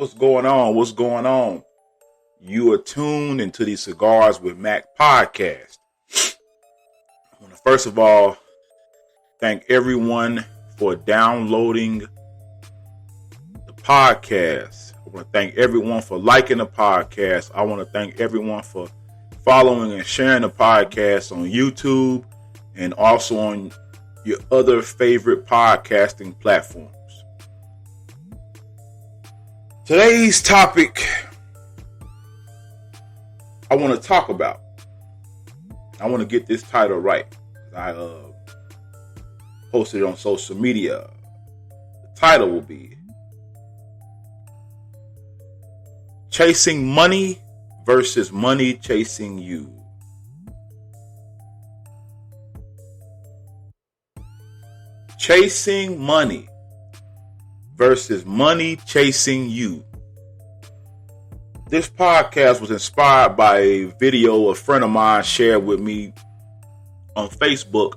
What's going on? What's going on? You are tuned into the Cigars with Mac podcast. I want to first of all thank everyone for downloading the podcast. I want to thank everyone for liking the podcast. I want to thank everyone for following and sharing the podcast on YouTube and also on your other favorite podcasting platforms. Today's topic I want to talk about. I want to get this title right. I posted it on social media. The title will be Chasing Money versus Money Chasing You. Chasing money versus money chasing you. This podcast was inspired by a video a friend of mine shared with me on Facebook.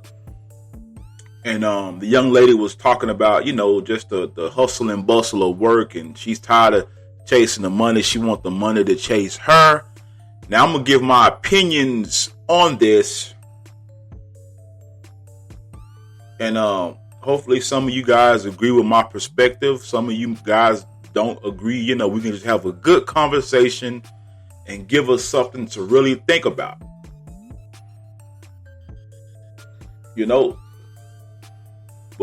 And the young lady was talking about, just the hustle and bustle of work. And she's tired of chasing the money. She wants the money to chase her. Now, I'm going to give my opinions on this. And hopefully some of you guys agree with my perspective. Some of you guys don't agree. We can just have a good conversation and give us something to really think about. But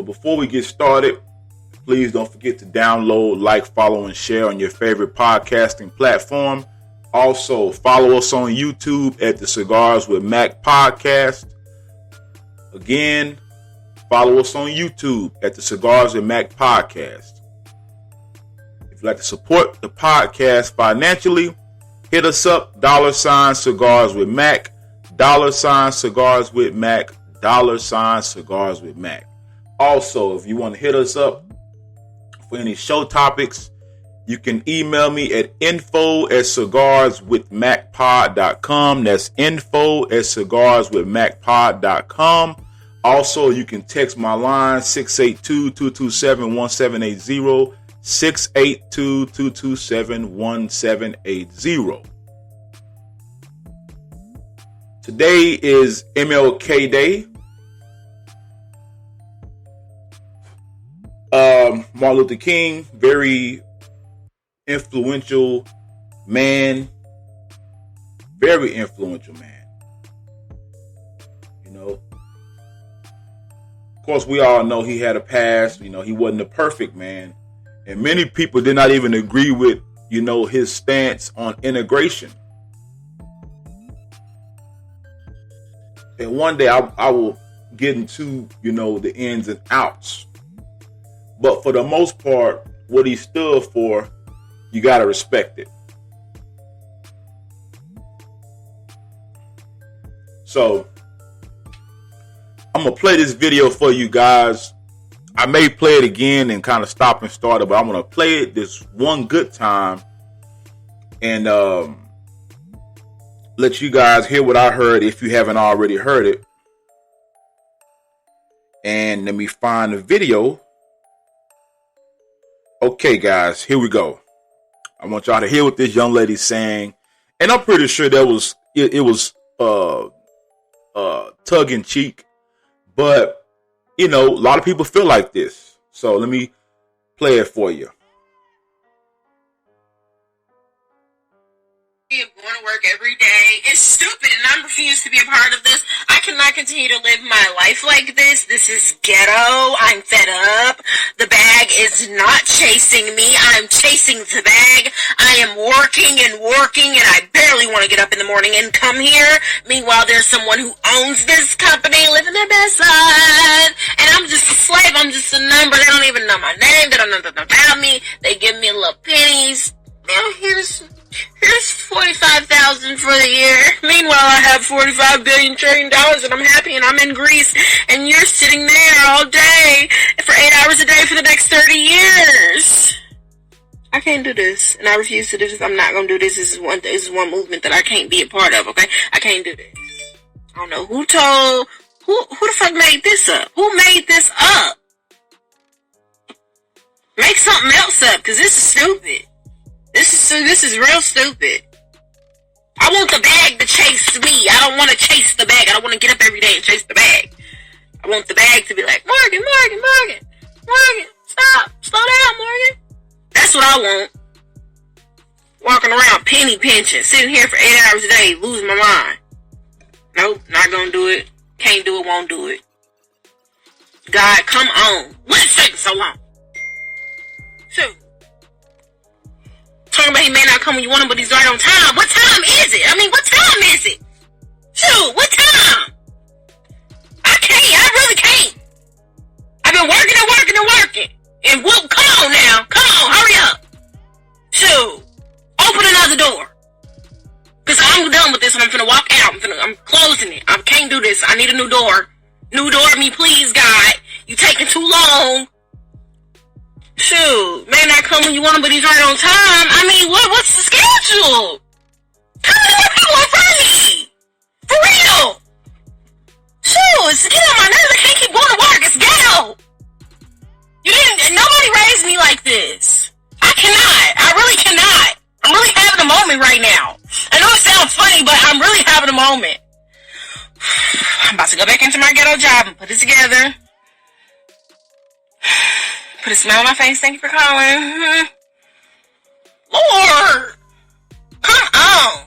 before we get started, please don't forget to download, like, follow, and share on your favorite podcasting platform. Also, follow us on YouTube at the Cigars with Mac podcast. Again, follow us on YouTube at the Cigars with Mac podcast. If you'd like to support the podcast financially, hit us up, $Cigars with Mac, $Cigars with Mac, $Cigars with Mac. Also, if you want to hit us up for any show topics, you can email me at info@cigarswithmacpod.com. That's info@cigarswithmacpod.com. Also, you can text my line 682-227-1780, 682-227-1780. Today is MLK Day. Martin Luther King, very influential man. Very influential man. Of course, we all know he had a past. He wasn't a perfect man. And many people did not even agree with, his stance on integration. And one day I will get into, the ins and outs. But for the most part, what he stood for, you got to respect it. So, I'm going to play this video for you guys. I may play it again and kind of stop and start it, but I'm going to play it this one good time and let you guys hear what I heard if you haven't already heard it. And let me find the video. Okay, guys, here we go. I want y'all to hear what this young lady's saying. And I'm pretty sure that was tongue in cheek. But, a lot of people feel like this. So let me play it for you. Going to work every day is stupid, and I refuse to be a part of this. I cannot continue to live my life like this. This is ghetto. I'm fed up. The bag is not chasing me. I'm chasing the bag. I am working, and I barely want to get up in the morning and come here. Meanwhile, there's someone who owns this company living their best life, and I'm just a slave. I'm just a number. They don't even know my name. They don't know nothing about me. They give me little pennies. Now here's $45,000 for the year. Meanwhile, I have $45 billion trillion, and I'm happy, and I'm in Greece, and you're sitting there all day for 8 hours a day for the next 30 years. I can't do this, and I refuse to do this. I'm not gonna do this. This is one movement that I can't be a part of. Okay, I can't do this. I don't know who the fuck made this up. Who made this up? Make something else up, because this is stupid. This is real stupid. I want the bag to chase me. I don't want to chase the bag. I don't want to get up every day and chase the bag. I want the bag to be like, Morgan, stop. Slow down, Morgan. That's what I want. Walking around penny pinching, sitting here for 8 hours a day, losing my mind. Nope, not gonna do it. Can't do it, won't do it. God, come on. What's taking so long? Shoot. Talking about he may not come when you want him, but he's right on time. What time is it? I mean, what time is it? Shoot, what time? I can't. I really can't. I've been working. And whoop, come on now. Come on, hurry up. Shoot. Open another door. Because I'm done with this and I'm finna walk out. I'm closing it. I can't do this. I need a new door. New door, me please, God. You taking too long. Shoot. May not come when you want him, but he's right on time. I mean, what's the schedule? How many more people in front of me? For real. Shoot, it's getting on my nerves. I can't keep going to work. It's ghetto. Nobody raised me like this. I cannot. I really cannot. I'm really having a moment right now. I know it sounds funny, but I'm really having a moment. I'm about to go back into my ghetto job and put it together. Put a smile on my face. Thank you for calling. Lord, come on.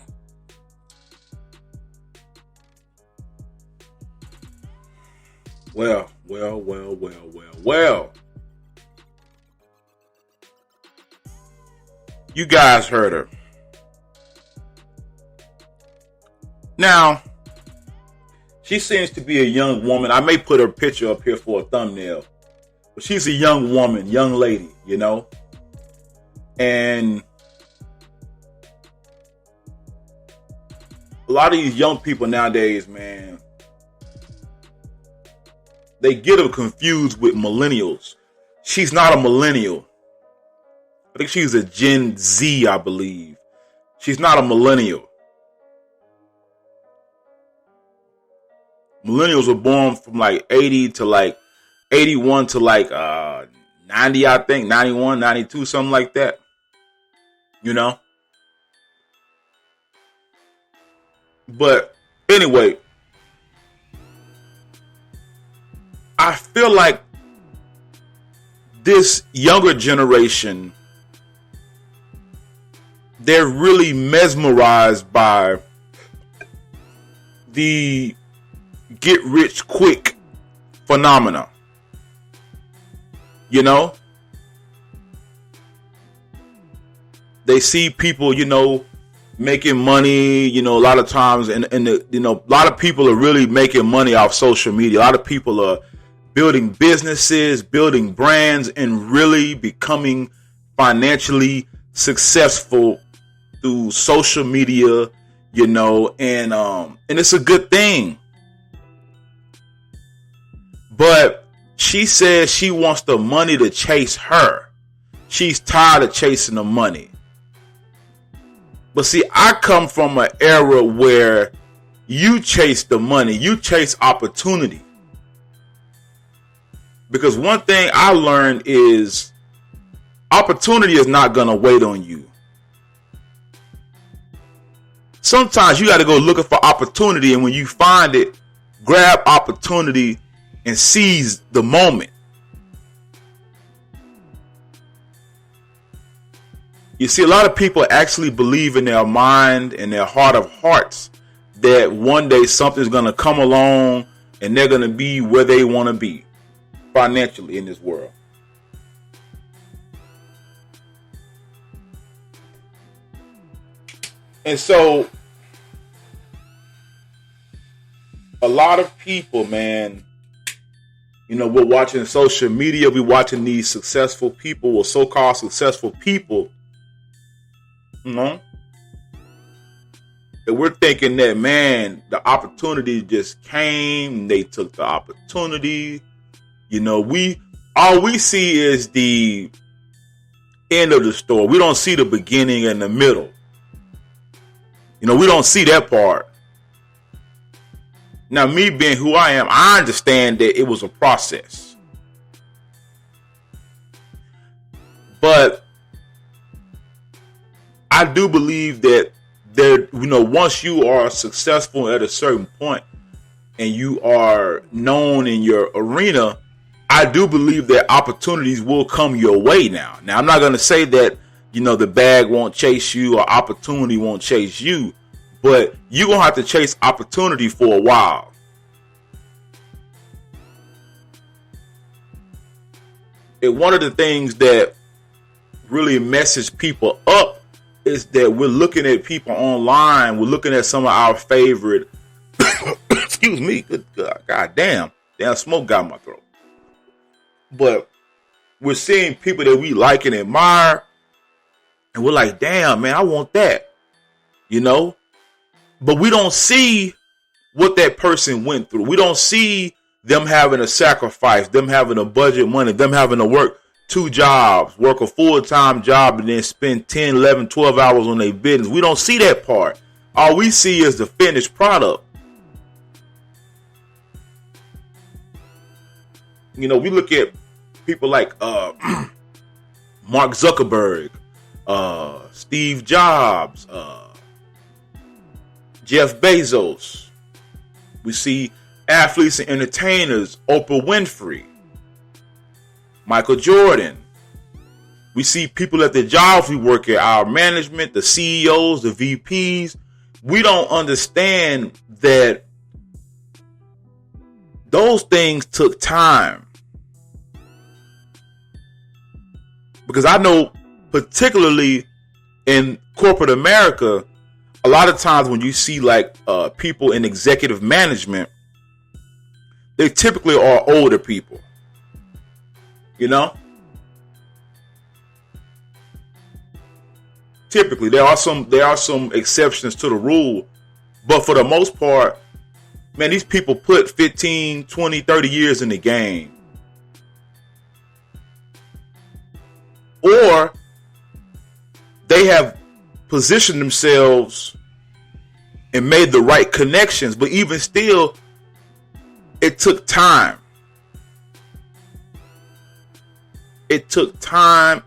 Well. You guys heard her. Now, she seems to be a young woman. I may put her picture up here for a thumbnail. But she's a young woman, young lady, you know. And a lot of these young people nowadays, man, they get them confused with millennials. She's not a millennial. I think she's a Gen Z, I believe. She's not a millennial. Millennials were born from like 80 to like 81 to like 90, I think, 91, 92, something like that. You know? But anyway, I feel like this younger generation, they're really mesmerized by the get rich quick phenomena. You know? They see people, you know, making money, you know, a lot of times, and you know, a lot of people are really making money off social media. A lot of people are building businesses, building brands, and really becoming financially successful through social media, you know, and it's a good thing. But she says she wants the money to chase her. She's tired of chasing the money. But see, I come from an era where you chase the money, you chase opportunity. Because one thing I learned is opportunity is not going to wait on you. Sometimes you got to go looking for opportunity, and when you find it, grab opportunity and seize the moment. You see, a lot of people actually believe in their mind and their heart of hearts that one day something's going to come along and they're going to be where they want to be financially in this world. And so a lot of people, man, you know, we're watching social media, we're watching these successful people or so-called successful people, you know, and we're thinking that, man, the opportunity just came, they took the opportunity. You know, all we see is the end of the story. We don't see the beginning and the middle. You know, we don't see that part. Now, me being who I am, I understand that it was a process. But I do believe that once you are successful at a certain point and you are known in your arena, I do believe that opportunities will come your way now. Now, I'm not going to say that, the bag won't chase you or opportunity won't chase you, but you're going to have to chase opportunity for a while. And one of the things that really messes people up is that we're looking at people online. We're looking at some of our favorite, excuse me, good God damn smoke got in my throat. But we're seeing people that we like and admire, and we're like, damn, man, I want that, But we don't see what that person went through. We don't see them having a sacrifice, them having a budget money, them having to work 2 jobs, work a full-time job, and then spend 10, 11, 12 hours on their business. We don't see that part. All we see is the finished product. We look at people like Mark Zuckerberg, Steve Jobs, Jeff Bezos. We see athletes and entertainers, Oprah Winfrey, Michael Jordan. We see people at the jobs we work at, our management, the CEOs, the VPs. We don't understand that those things took time. Because I know, particularly in corporate America, a lot of times when you see people in executive management, they typically are older people. Typically, there are some exceptions to the rule, but for the most part, man, these people put 15, 20, 30 years in the game. Or they have positioned themselves and made the right connections, but even still, it took time. It took time.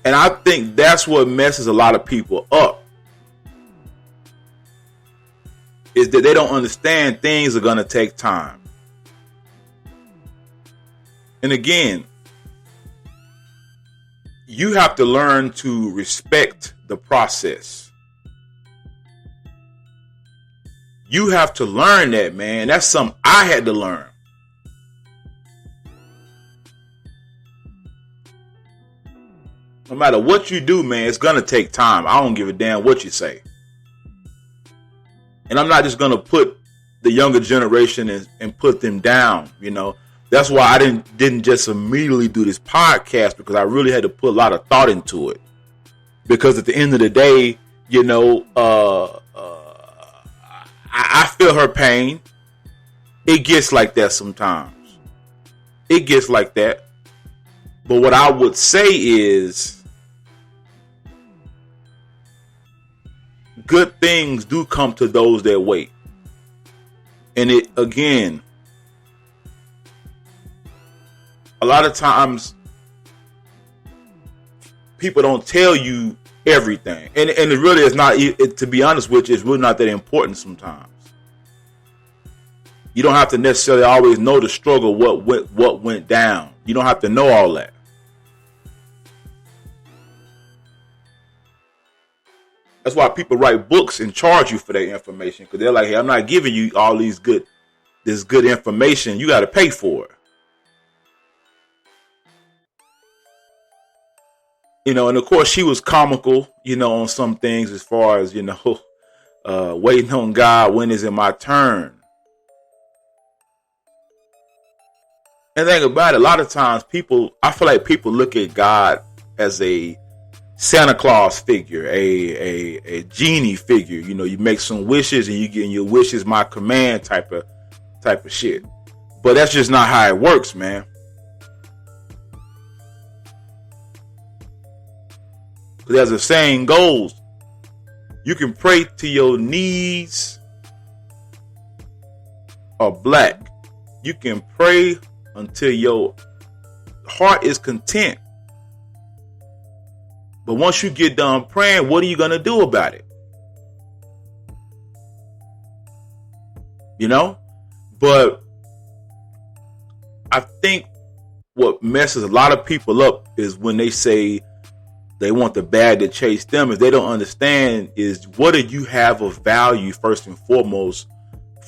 And I think that's what messes a lot of people up. Is that they don't understand things are going to take time. And again, you have to learn to respect the process. You have to learn that, man. That's something I had to learn. No matter what you do, man, it's going to take time. I don't give a damn what you say. And I'm not just going to put the younger generation and put them down, That's why I didn't just immediately do this podcast, because I really had to put a lot of thought into it. Because at the end of the day, I feel her pain. It gets like that sometimes. It gets like that. But what I would say is, good things do come to those that wait. And it, again, a lot of times people don't tell you everything. And it really is not, to be honest with you, it's really not that important sometimes. You don't have to necessarily always know the struggle, what went down. You don't have to know all that. That's why people write books and charge you for that information, because they're like, hey, I'm not giving you all this good information. You got to pay for it. And of course she was comical, on some things as far as, waiting on God, when is it my turn? And think about it, a lot of times I feel like people look at God as a Santa Claus figure, a genie figure. You make some wishes and you get your wishes my command type of shit. But that's just not how it works, man. Because as the saying goes, you can pray till your knees are black. You can pray until your heart is content. But once you get done praying, what are you going to do about it? You know? But I think what messes a lot of people up is when they say they want the bag to chase them, is they don't understand is what do you have of value first and foremost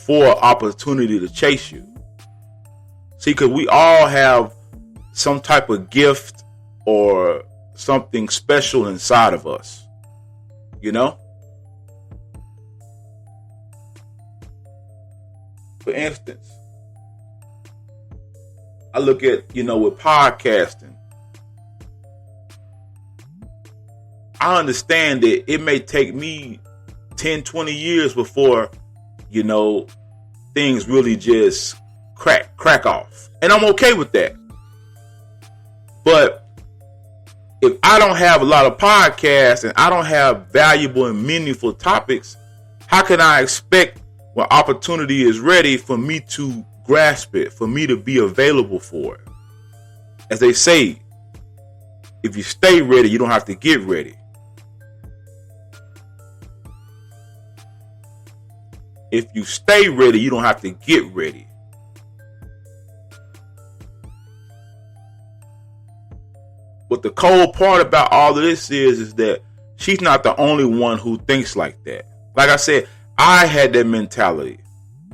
for opportunity to chase you. See, because we all have some type of gift or something special inside of us, you know? For instance, I look at, with podcasting, I understand that it may take me 10, 20 years before, things really just crack off. And I'm okay with that. But if I don't have a lot of podcasts and I don't have valuable and meaningful topics, how can I expect when opportunity is ready for me to grasp it, for me to be available for it? As they say, if you stay ready, you don't have to get ready. If you stay ready, you don't have to get ready. But the cold part about all of this is that she's not the only one who thinks like that. Like I said, I had that mentality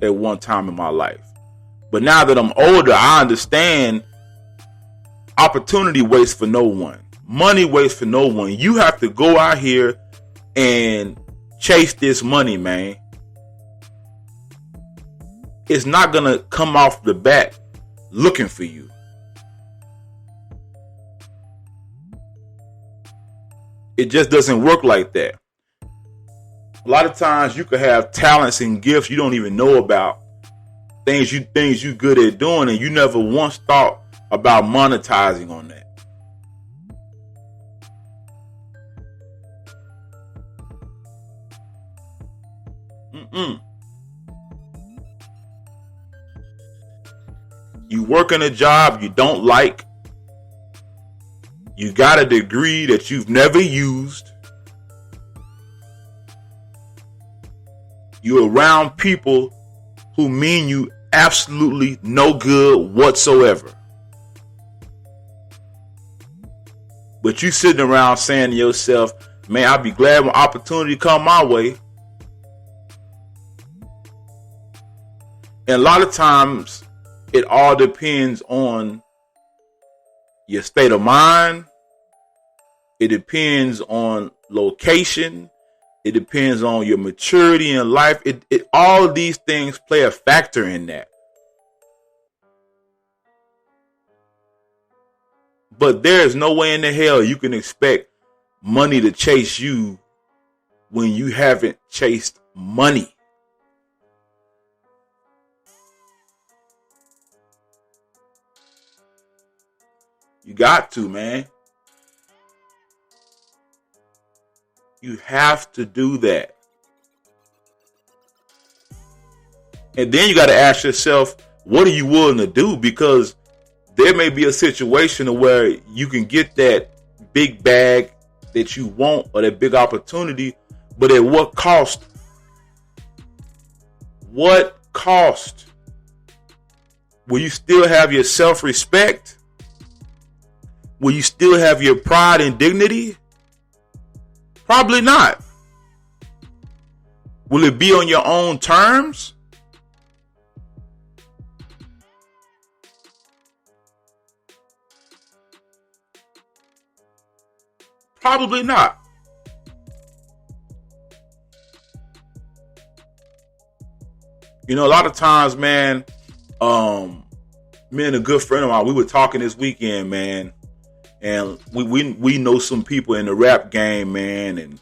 at one time in my life. But now that I'm older, I understand opportunity waits for no one. Money waits for no one. You have to go out here and chase this money, man. It's not going to come off the bat looking for you. It just doesn't work like that. A lot of times you could have talents and gifts you don't even know about. Things you good at doing, and you never once thought about monetizing on that. You work in a job you don't like. You got a degree that you've never used. You're around people who mean you absolutely no good whatsoever. But you sitting around saying to yourself, man, I'll be glad when opportunity come my way. And a lot of times it all depends on your state of mind. It depends on location. It depends on your maturity in life. All of these things play a factor in that. But there is no way in the hell you can expect money to chase you when you haven't chased money. You got to, man. You have to do that. And then you got to ask yourself, what are you willing to do? Because there may be a situation where you can get that big bag that you want or that big opportunity, but at what cost? What cost? Will you still have your self-respect? Will you still have your pride and dignity? Probably not. Will it be on your own terms? Probably not. A lot of times, man, me and a good friend of mine, we were talking this weekend, man. And we know some people in the rap game, man, and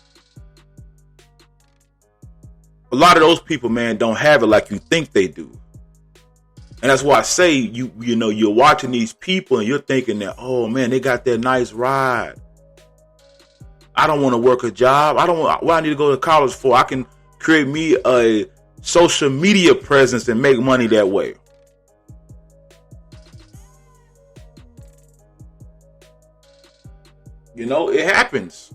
a lot of those people, man, don't have it like you think they do. And that's why I say you're watching these people and you're thinking that, oh man, they got that nice ride. I don't want to work a job. What I need to go to college for? I can create me a social media presence and make money that way. You know, it happens.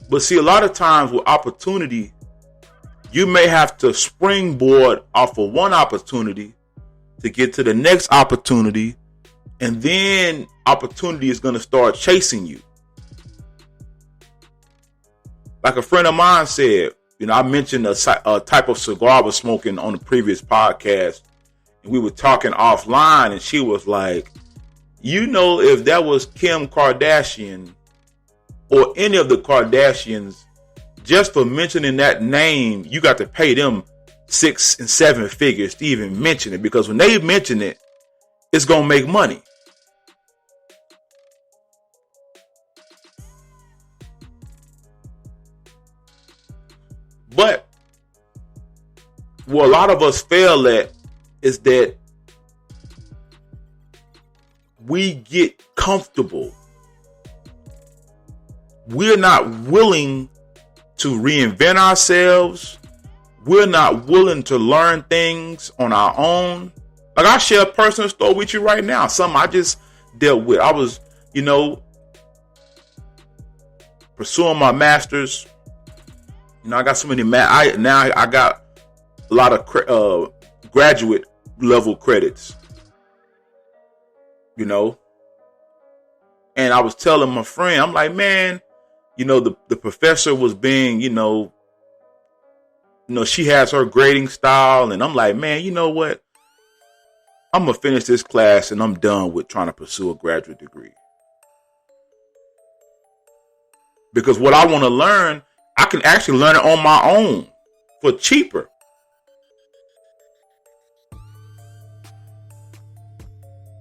But see, a lot of times with opportunity, you may have to springboard off of one opportunity to get to the next opportunity, and then opportunity is going to start chasing you. Like a friend of mine said, you know, I mentioned a type of cigar I was smoking on the previous podcast, and we were talking offline, and she was like, you know, if that was Kim Kardashian or any of the Kardashians, just for mentioning that name, you got to pay them 6 and 7 figures to even mention it, because when they mention it, it's going to make money. But what a lot of us fail at is that we get comfortable. We're not willing to reinvent ourselves. We're not willing to learn things on our own. Like, I'll share a personal story with you right now. Something I just dealt with. I was, you know, pursuing my master's. You know, I got so many I got a lot of graduate level credits. You know, and I was telling my friend, I'm like, man, you know, the professor was being, you know, she has her grading style, and I'm like, man, you know what? I'm gonna finish this class, and I'm done with trying to pursue a graduate degree. Because what I want to learn, I can actually learn it on my own for cheaper.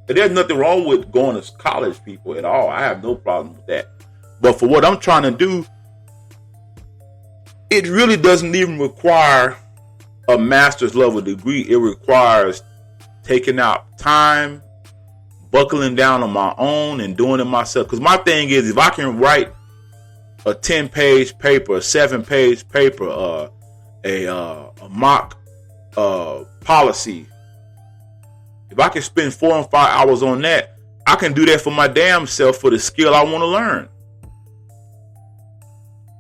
And there's nothing wrong with going to college, people, at all. I have no problem with that. But for what I'm trying to do, it really doesn't even require a master's level degree. It requires taking out time, buckling down on my own, and doing it myself. Because my thing is, if I can write a 10-page paper, a 7-page paper, a mock policy, if I can spend 4 and 5 hours on that, I can do that for my damn self for the skill I want to learn.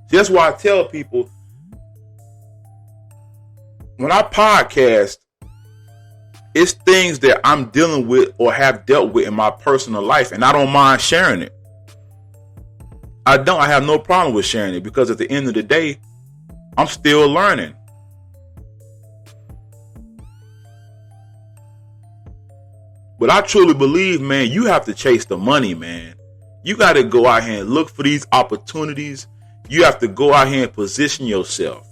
See, that's why I tell people, when I podcast, it's things that I'm dealing with or have dealt with in my personal life, and I don't mind sharing it. I have no problem with sharing it, because at the end of the day, I'm still learning. But I truly believe, man, you have to chase the money, man. You got to go out here and look for these opportunities. You have to go out here and position yourself.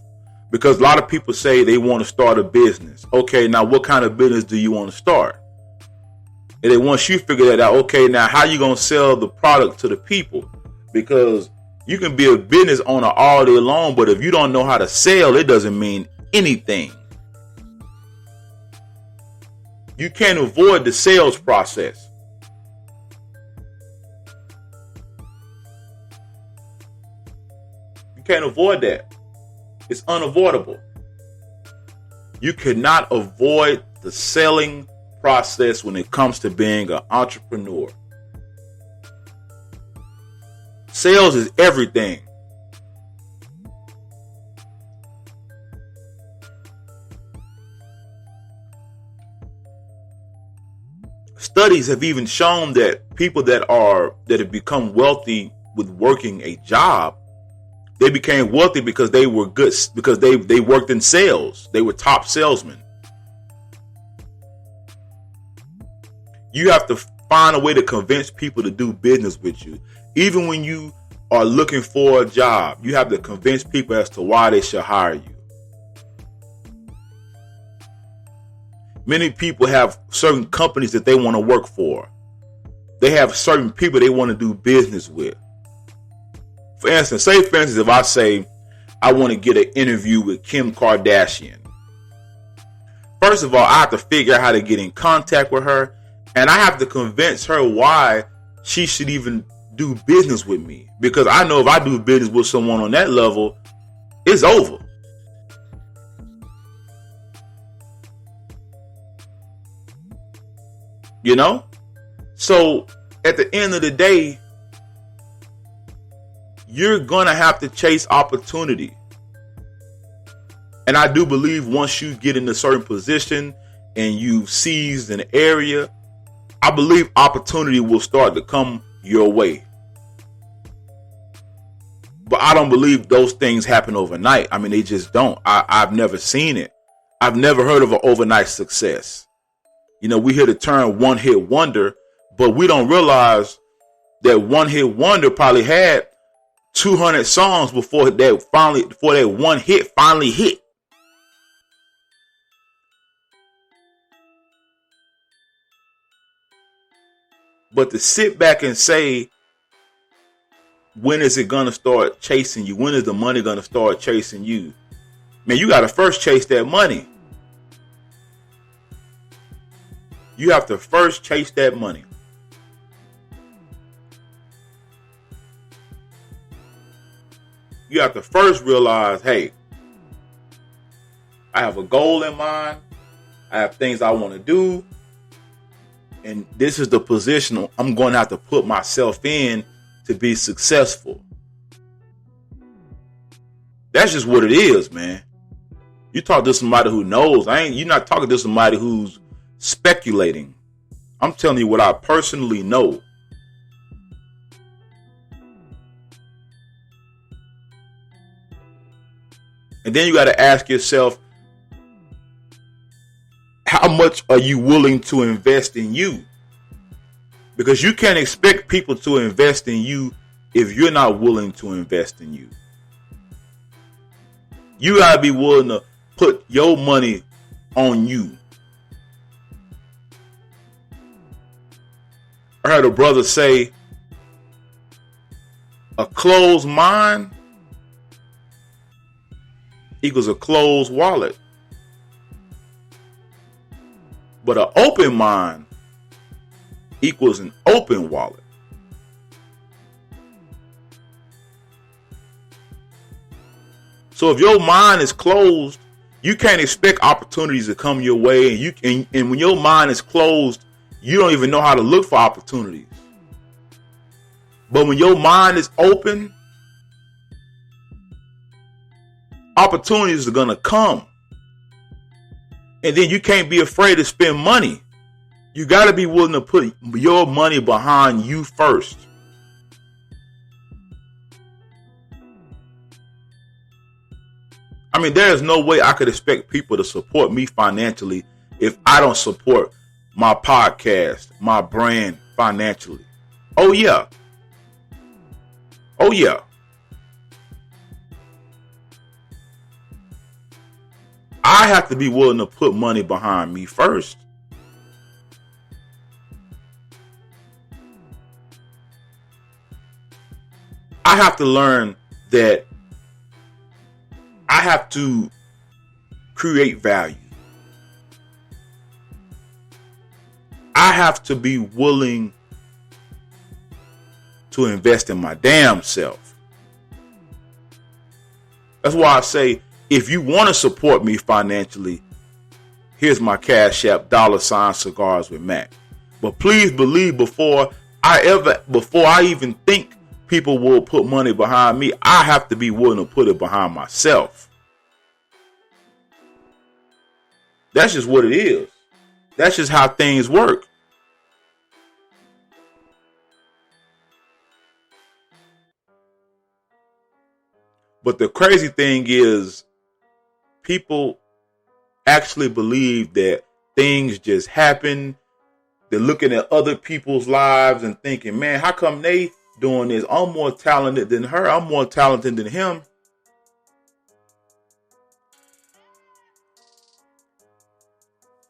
Because a lot of people say they want to start a business. Okay, now what kind of business do you want to start? And then once you figure that out, okay, now how you going to sell the product to the people? Because you can be a business owner all day long, but if you don't know how to sell, it doesn't mean anything. You can't avoid the sales process. You can't avoid that. It's unavoidable. You cannot avoid the selling process when it comes to being an entrepreneur. Sales is everything. Studies have even shown that people that have become wealthy with working a job, they became wealthy because they were good, because they worked in sales. They were top salesmen. You have to find a way to convince people to do business with you. Even when you are looking for a job, you have to convince people as to why they should hire you. Many people have certain companies that they want to work for. They have certain people they want to do business with. For instance, if I say I want to get an interview with Kim Kardashian. First of all, I have to figure out how to get in contact with her, and I have to convince her why she should even do business with me. Because I know if I do business with someone on that level, it's over. You know? So at the end of the day, you're going to have to chase opportunity. And I do believe once you get in a certain position and you've seized an area, I believe opportunity will start to come your way. But I don't believe those things happen overnight. I mean, they just don't. I've never seen it. I've never heard of an overnight success. You know, we hear the term one hit wonder, but we don't realize that one hit wonder probably had 200 songs before that one hit finally hit. But to sit back and say, when is it going to start chasing you? When is the money going to start chasing you? Man, you got to first chase that money. You have to first chase that money. You have to first realize, hey, I have a goal in mind. I have things I want to do. And this is the position I'm going to have to put myself in to be successful. That's just what it is, man. You talk to somebody who knows. You're not talking to somebody who's speculating. I'm telling you what I personally know. And then you got to ask yourself, how much are you willing to invest in you? Because you can't expect people to invest in you if you're not willing to invest in you. You got to be willing to put your money on you. I heard a brother say, a closed mind equals a closed wallet. But an open mind equals an open wallet. So if your mind is closed, you can't expect opportunities to come your way. And when your mind is closed, you don't even know how to look for opportunities. But when your mind is open, opportunities are going to come. And then you can't be afraid to spend money. You got to be willing to put your money behind you first. I mean, there is no way I could expect people to support me financially if I don't support my podcast, my brand financially. Oh, yeah. Oh, yeah. I have to be willing to put money behind me first. I have to learn that I have to create value. I have to be willing to invest in my damn self. That's why I say, if you want to support me financially, here's my Cash App, $Cigars with Mac. But please believe before I even think people will put money behind me, I have to be willing to put it behind myself. That's just what it is. That's just how things work. But the crazy thing is, people actually believe that things just happen. They're looking at other people's lives and thinking, man, how come they doing this? I'm more talented than her. I'm more talented than him.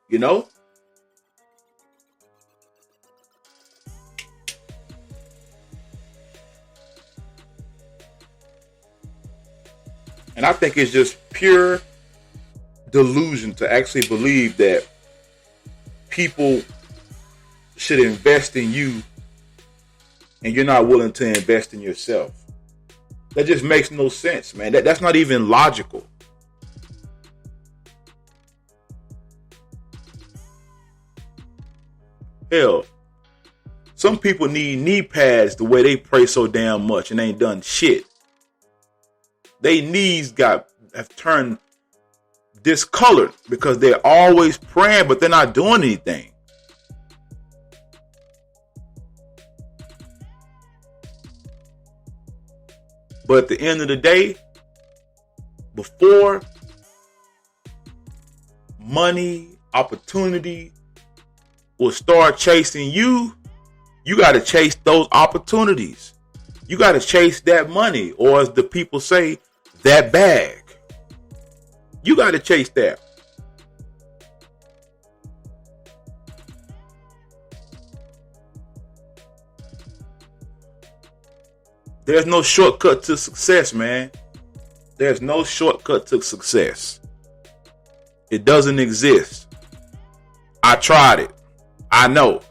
You know? And I think it's just pure delusion to actually believe that people should invest in you and you're not willing to invest in yourself. That just makes no sense, man. That's not even logical. Hell, Some people need knee pads the way they pray so damn much and ain't done shit. They knees have turned discolored because they're always praying, but they're not doing anything. But at the end of the day, before money, opportunity will start chasing you, you got to chase those opportunities. You got to chase that money, or as the people say, that bag. You got to chase that. There's no shortcut to success, man. There's no shortcut to success. It doesn't exist. I tried it. I know.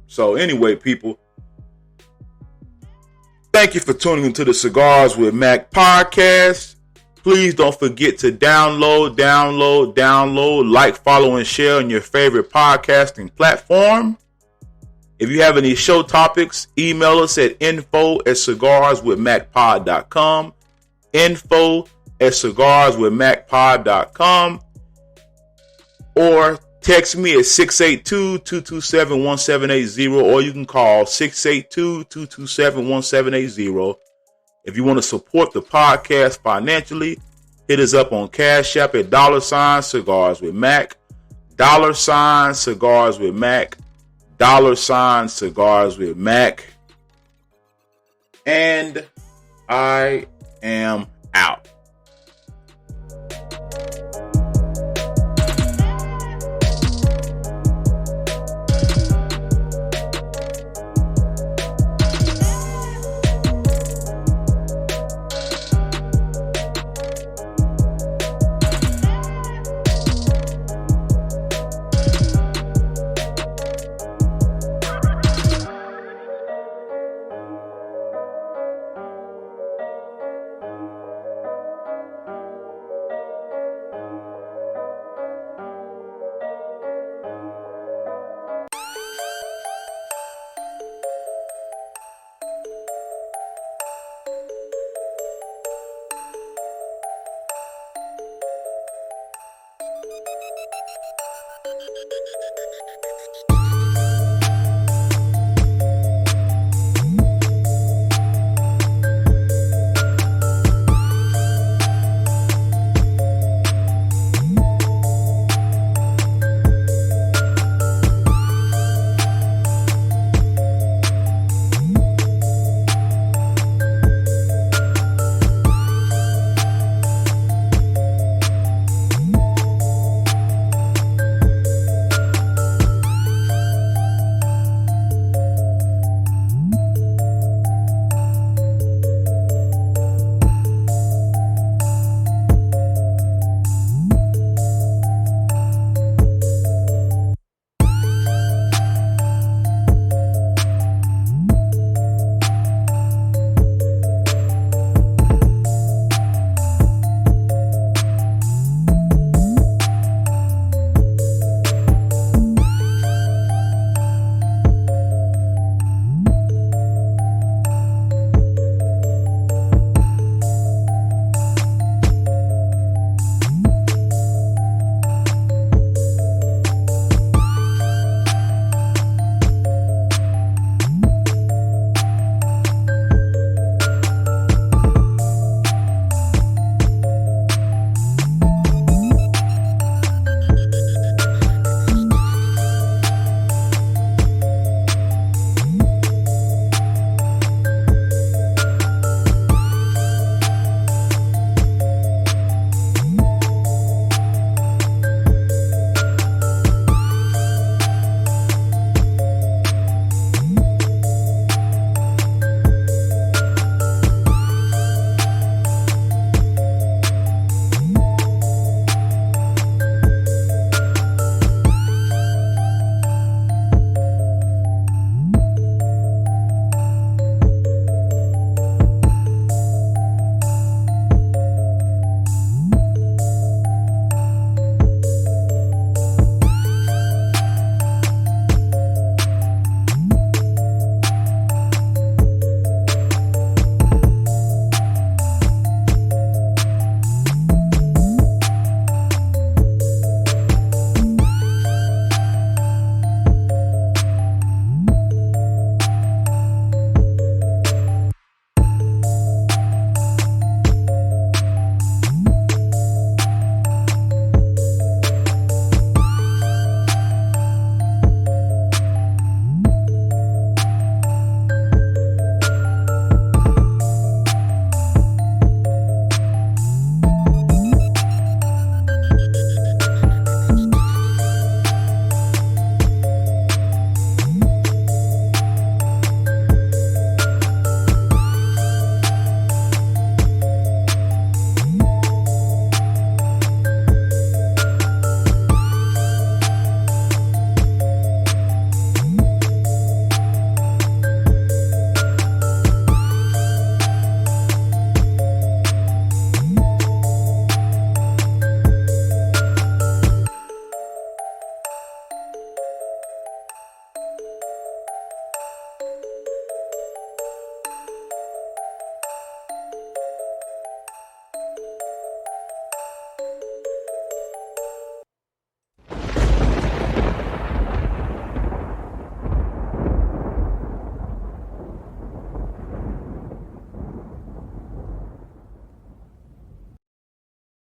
So anyway, people, thank you for tuning into the Cigars with Mac podcast. Please don't forget to download, like, follow, and share on your favorite podcasting platform. If you have any show topics, email us at info@cigarswithmacpod.com. info@cigarswithmacpod.com. Or text me at 682-227-1780, or you can call 682-227-1780. If you want to support the podcast financially, hit us up on Cash App at $Cigars with Mac, $Cigars with Mac, $Cigars with Mac. And I am out.